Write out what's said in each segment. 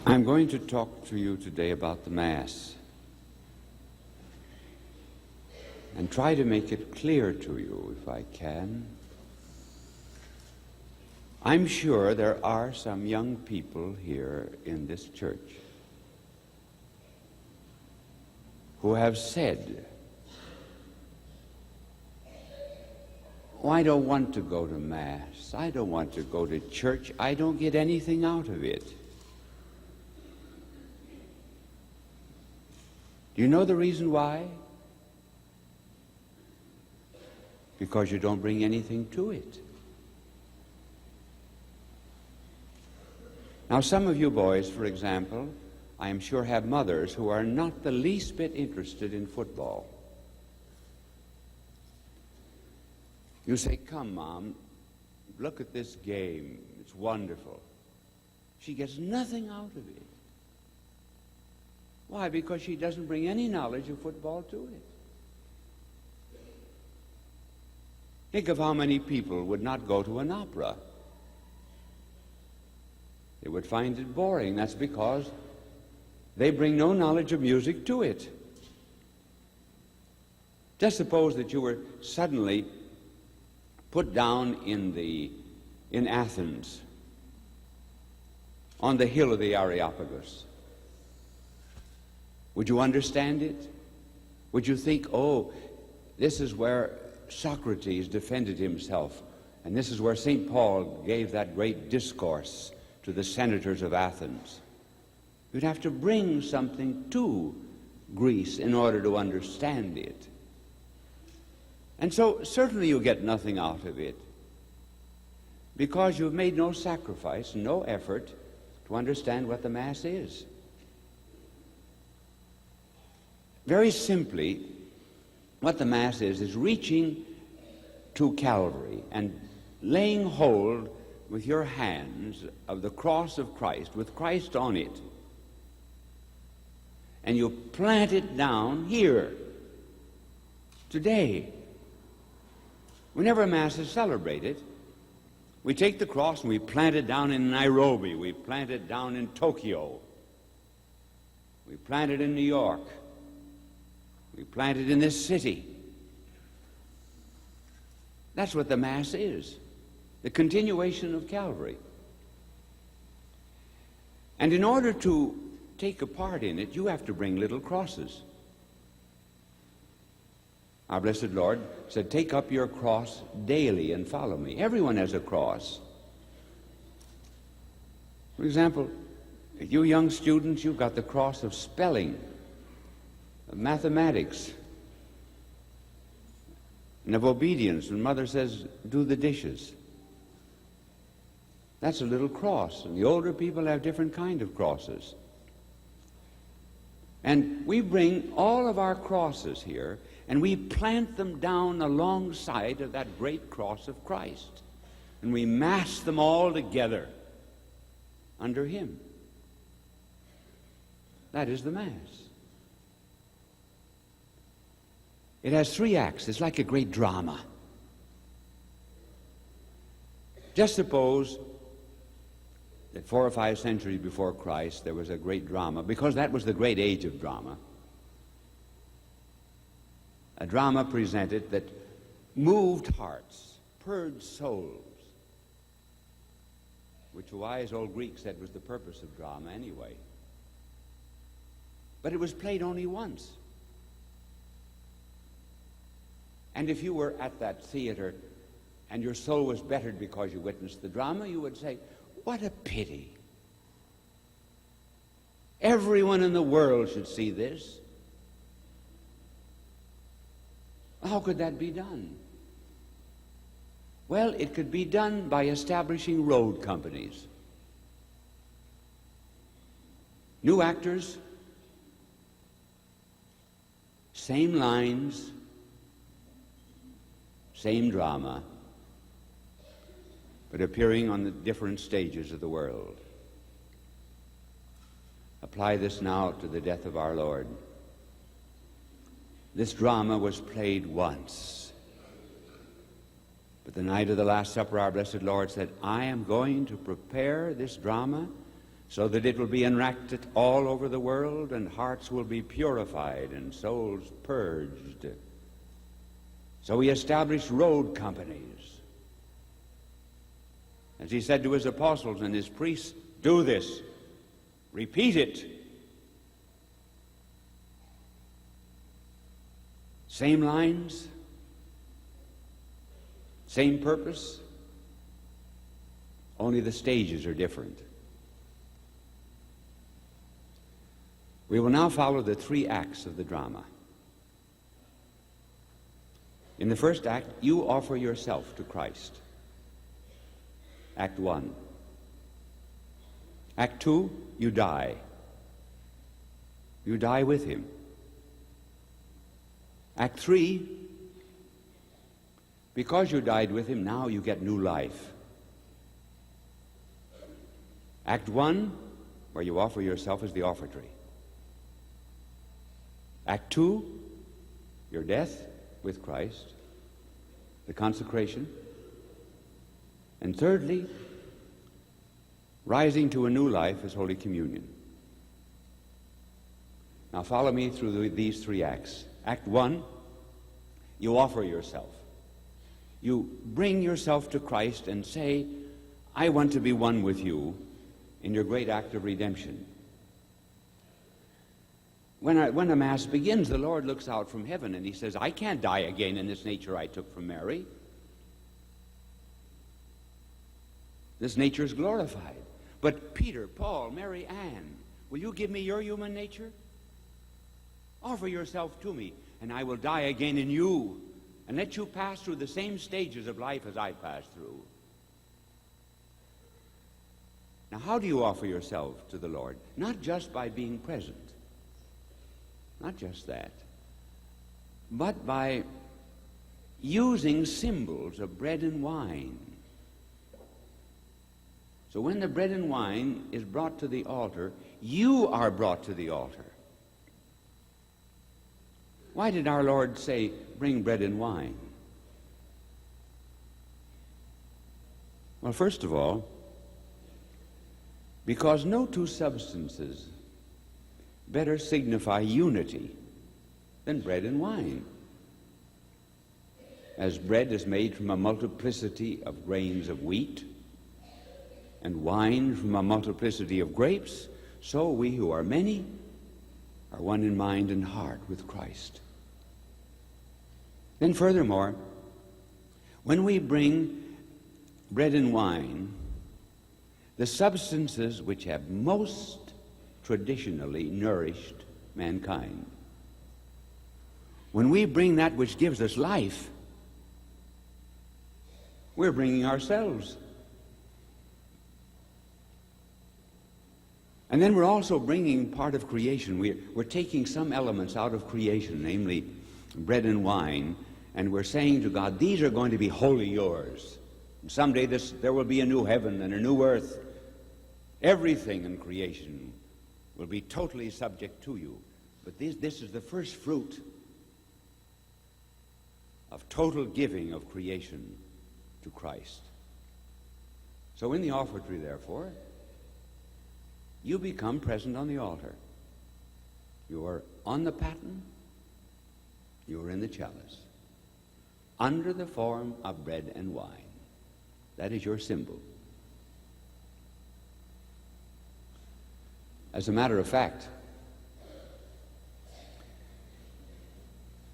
I'm going to talk to you today about the Mass and try to make it clear to you if I can. I'm sure there are some young people here in this church who have said, "Oh, I don't want to go to Mass. I don't want to go to church. I don't get anything out of it." Do you know the reason why? Because you don't bring anything to it. Now, some of you boys, for example, I am sure have mothers who are not the least bit interested in football. You say, "Come, Mom, look at this game. It's wonderful." She gets nothing out of it. Why? Because she doesn't bring any knowledge of football to it. Think of how many people would not go to an opera. They would find it boring. That's because they bring no knowledge of music to it. Just suppose that you were suddenly put down in Athens on the hill of the Areopagus. Would you understand it? Would you think, "Oh, this is where Socrates defended himself, and this is where St. Paul gave that great discourse to the senators of Athens"? You'd have to bring something to Greece in order to understand it. And so certainly you get nothing out of it because you've made no sacrifice, no effort to understand what the Mass is. Very simply, what the Mass is reaching to Calvary and laying hold with your hands of the cross of Christ, with Christ on it, and you plant it down here, today. Whenever Mass is celebrated, we take the cross and we plant it down in Nairobi, we plant it down in Tokyo, we plant it in New York, we plant it in this city. That's what the Mass is, the continuation of Calvary. And in order to take a part in it, you have to bring little crosses. Our blessed Lord said, "Take up your cross daily and follow me." Everyone has a cross. For example, you young students, you've got the cross of spelling, of mathematics, and of obedience. When Mother says, "Do the dishes," that's a little cross. And the older people have different kind of crosses. And we bring all of our crosses here, and we plant them down alongside of that great cross of Christ. And we mass them all together under Him. That is the Mass. It has 3 acts. It's like a great drama. Just suppose that 4 or 5 centuries before Christ there was a great drama, because that was the great age of drama. A drama presented that moved hearts, purged souls, which a wise old Greek said was the purpose of drama anyway. But it was played only once. And if you were at that theater and your soul was bettered because you witnessed the drama, you would say, "What a pity. Everyone in the world should see this." How could that be done? Well, it could be done by establishing road companies. New actors, same lines, same drama, but appearing on the different stages of the world. Apply this now to the death of our Lord. This drama was played once. But the night of the Last Supper, our blessed Lord said, "I am going to prepare this drama so that it will be enacted all over the world, and hearts will be purified and souls purged. So he established road companies. As he said to his apostles and his priests, do this, repeat it. Same lines, same purpose, only the stages are different. We will now follow the 3 acts of the drama. In the first act, you offer yourself to Christ. Act 1. Act 2, you die. You die with him. Act 3, because you died with him, now you get new life. Act 1, where you offer yourself as the offertory. Act 2, your death with Christ, the consecration. And thirdly, rising to a new life as Holy Communion. Now follow me through these 3 acts. Act 1, you offer yourself. You bring yourself to Christ and say, I want to be one with you in your great act of redemption. When a Mass begins, the Lord looks out from heaven and he says, I can't die again in this nature I took from Mary. This nature is glorified. But Peter, Paul, Mary, Ann, will you give me your human nature? Offer yourself to me, and I will die again in you, and let you pass through the same stages of life as I passed through. Now, how do you offer yourself to the Lord? Not just by being present. Not just that. But by using symbols of bread and wine. So when the bread and wine is brought to the altar, you are brought to the altar. Why did our Lord say, bring bread and wine? Well, first of all, because no 2 substances better signify unity than bread and wine. As bread is made from a multiplicity of grains of wheat, and wine from a multiplicity of grapes, so we who are many are one in mind and heart with Christ. Then furthermore, when we bring bread and wine, the substances which have most traditionally nourished mankind, when we bring that which gives us life, we're bringing ourselves. And then we're also bringing part of creation. We're taking some elements out of creation, namely bread and wine, and we're saying to God, these are going to be wholly yours. And someday there will be a new heaven and a new earth. Everything in creation will be totally subject to you. But this is the first fruit of total giving of creation to Christ. So in the offertory, therefore, you become present on the altar. You are on the paten, you are in the chalice, under the form of bread and wine. That is your symbol. As a matter of fact,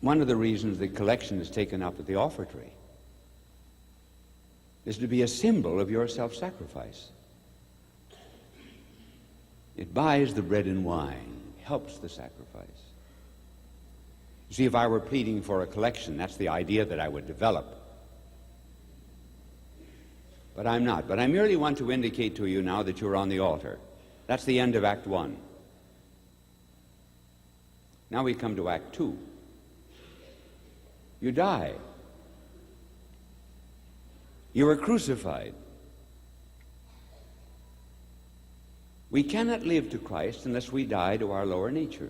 one of the reasons the collection is taken up at the offertory is to be a symbol of your self-sacrifice. It buys the bread and wine, helps the sacrifice. You see, if I were pleading for a collection, that's the idea that I would develop. But I'm not. But I merely want to indicate to you now that you're on the altar. That's the end of Act 1. Now we come to Act 2. You die. You are crucified. We cannot live to Christ unless we die to our lower nature.